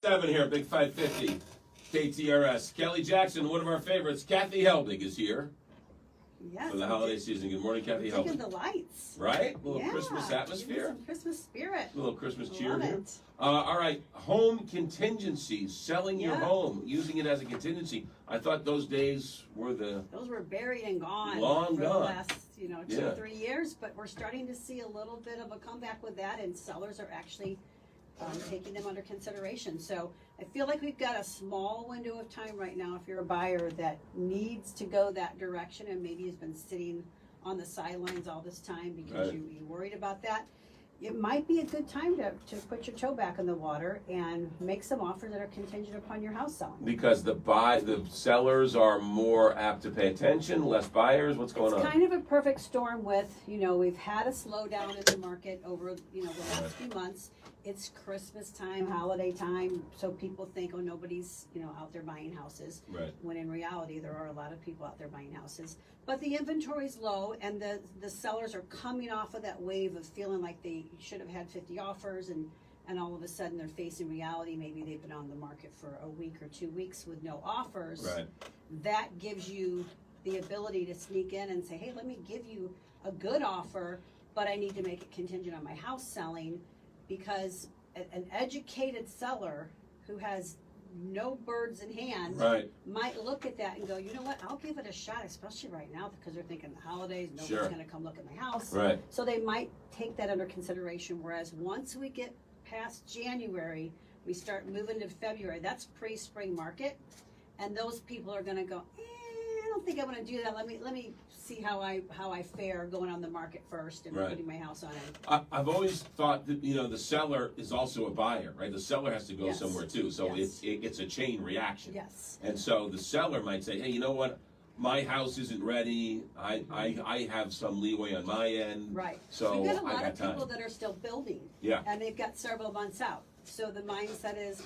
7 here, Big 550, KTRS. Kelly Jackson, one of our favorites. Kathy Helbig is here Yes, for the holiday season. Good morning, Kathy Helbig. Taking the lights. Right? A little Christmas atmosphere. Some Christmas spirit. A little Christmas cheer Love here. it. All right, home contingencies, selling your home, using it as a contingency. I thought those days were Those were buried and gone Long for gone. the last, 2 or 3 years, but we're starting to see a little bit of a comeback with that, and sellers are actually taking them under consideration. So I feel like we've got a small window of time right now if you're a buyer that needs to go that direction and maybe has been sitting on the sidelines all this time because you're worried about that. It might be a good time to put your toe back in the water and make some offers that are contingent upon your house selling. because the sellers are more apt to pay attention, less buyers. What's going on? It's kind of a perfect storm with, we've had a slowdown in the market over, the last few months. It's Christmas time, holiday time, so people think, oh, nobody's, out there buying houses. Right. When in reality, there are a lot of people out there buying houses. But the inventory's low, and the sellers are coming off of that wave of feeling like they should have had 50 offers, and all of a sudden they're facing reality. Maybe they've been on the market for a week or 2 weeks with no offers. Right. That gives you the ability to sneak in and say, hey, let me give you a good offer, but I need to make it contingent on my house selling, because an educated seller who has no birds in hand might look at that and go, you know what, I'll give it a shot, especially right now because they're thinking the holidays, nobody's going to come look at my house. Right. So they might take that under consideration, whereas once we get past January, we start moving to February, that's pre-spring market, and those people are going to go, I don't think I want to do that. Let me see how I fare going on the market first and putting my house on it. I've always thought that the seller is also a buyer, right? The seller has to go somewhere too, so it's a chain reaction. Yes. And so the seller might say, hey, you know what? My house isn't ready. I have some leeway on my end. Right. So we've got a lot of time. people that are still building. Yeah. And they've got several months out. So the mindset is,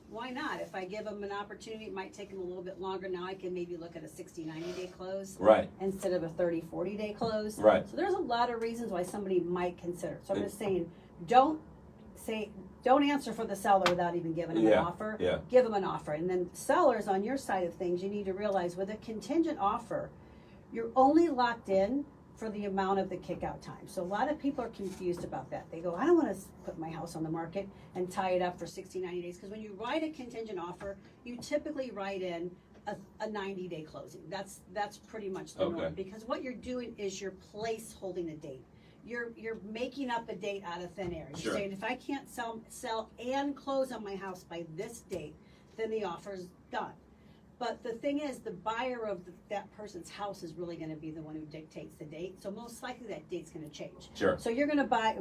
why not? If I give them an opportunity, it might take them a little bit longer. Now I can maybe look at a 60, 90-day close. Right. Instead of a 30, 40-day close. Right. So there's a lot of reasons why somebody might consider it. So I'm just saying, don't answer for the seller without even giving them an offer. Yeah. Give them an offer. And then sellers, on your side of things, you need to realize with a contingent offer, you're only locked in for the amount of the kick-out time. So a lot of people are confused about that. They go, I don't want to put my house on the market and tie it up for 60, 90 days. Because when you write a contingent offer, you typically write in a 90-day closing. That's pretty much the norm. Because what you're doing is you're place holding a date. You're making up a date out of thin air. You're saying, if I can't sell and close on my house by this date, then the offer's done. But the thing is, the buyer of that person's house is really going to be the one who dictates the date. So most likely that date's going to change. Sure. So you're going to buy,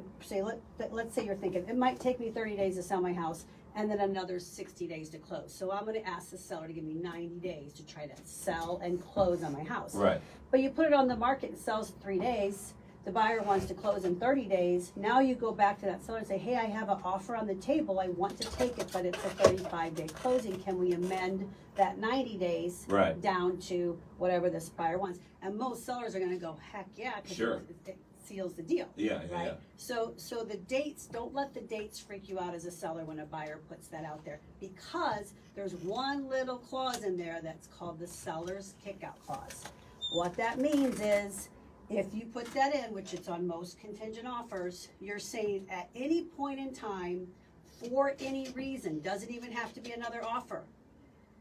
let's say you're thinking, it might take me 30 days to sell my house and then another 60 days to close. So I'm going to ask the seller to give me 90 days to try to sell and close on my house. Right. But you put it on the market and sells in 3 days. The buyer wants to close in 30 days. Now you go back to that seller and say, hey, I have an offer on the table. I want to take it, but it's a 35-day closing. Can we amend that 90 days down to whatever this buyer wants? And most sellers are going to go, heck yeah, because it seals the deal. Yeah. So the dates, don't let the dates freak you out as a seller when a buyer puts that out there, because there's one little clause in there that's called the seller's kickout clause. What that means is, if you put that in, which it's on most contingent offers, you're saying at any point in time, for any reason, doesn't even have to be another offer,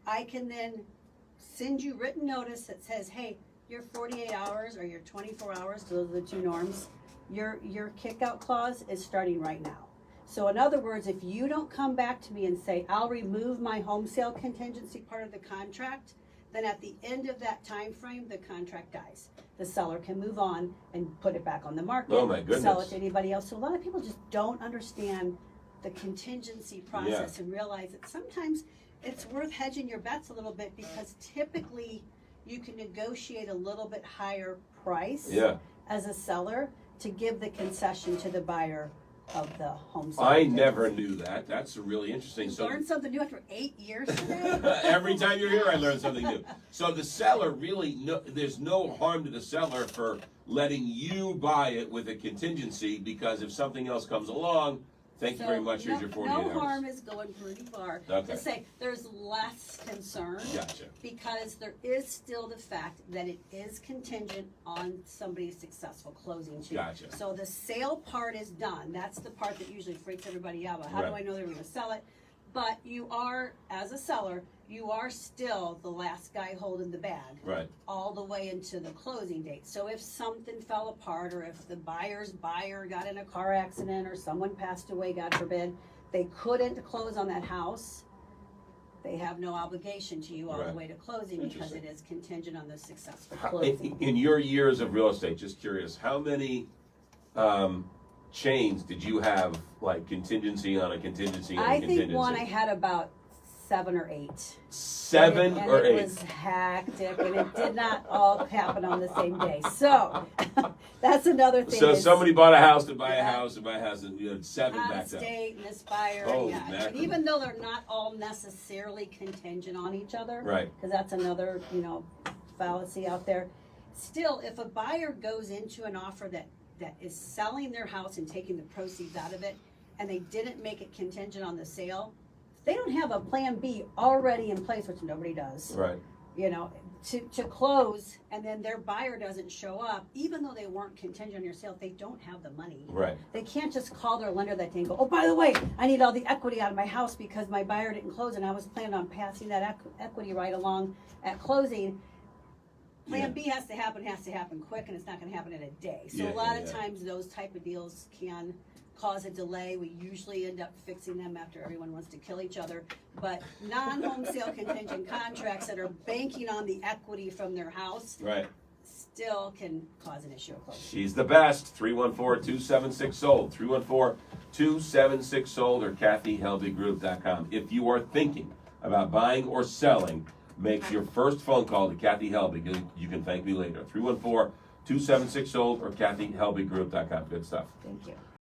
I can then send you written notice that says, hey, your 48 hours or your 24 hours, those are the two norms, your kickout clause is starting right now. So in other words, if you don't come back to me and say, I'll remove my home sale contingency part of the contract, then at the end of that time frame, the contract dies. The seller can move on and put it back on the market, sell it to anybody else. So a lot of people just don't understand the contingency process and realize that sometimes it's worth hedging your bets a little bit, because typically you can negotiate a little bit higher price as a seller to give the concession to the buyer of the home sale. I never knew that. That's really interesting. So learn something new after 8 years today. Every time you're here, I learn something new. So the seller there's no harm to the seller for letting you buy it with a contingency, because if something else comes along, Thank you very much. Here's your 48 hours. No harm is going pretty far. Okay. To say there's less concern. Gotcha. Because there is still the fact that it is contingent on somebody's successful closing too. Gotcha. So the sale part is done. That's the part that usually freaks everybody out. About how do I know they're going to sell it? But you are, as a seller, you are still the last guy holding the bag. Right. All the way into the closing date. So if something fell apart, or if the buyer's buyer got in a car accident, or someone passed away, God forbid, they couldn't close on that house, they have no obligation to you all the way to closing, because it is contingent on the successful closing. In your years of real estate, just curious, how many chains did you have, like contingency on a contingency on a contingency? I think one I had about 7 or 8. 7 or 8. It was hectic, and it did not all happen on the same day. So that's another thing. So somebody bought a house to buy a house to buy a house, and you had 7 backed up. State, misfire, Mackerel. But even though they're not all necessarily contingent on each other, Right? Because that's another, fallacy out there. Still, if a buyer goes into an offer that is selling their house and taking the proceeds out of it, and they didn't make it contingent on the sale, they don't have a plan B already in place, which nobody does. Right. To close, and then their buyer doesn't show up, even though they weren't contingent on your sale, they don't have the money. Right. They can't just call their lender that day and go, oh, by the way, I need all the equity out of my house because my buyer didn't close, and I was planning on passing that equity right along at closing. Plan B has to happen quick, and it's not going to happen in a day. So a lot of times those type of deals can cause a delay. We usually end up fixing them after everyone wants to kill each other. But non-home sale contingent contracts that are banking on the equity from their house still can cause an issue of closing. She's the best. 314-276-SOLD. 314-276-SOLD or KathyHelbigGroup.com. If you are thinking about buying or selling, make your first phone call to Kathy Helbig. You can thank me later. 314-276-SOLD or KathyHelbigGroup.com. Good stuff. Thank you.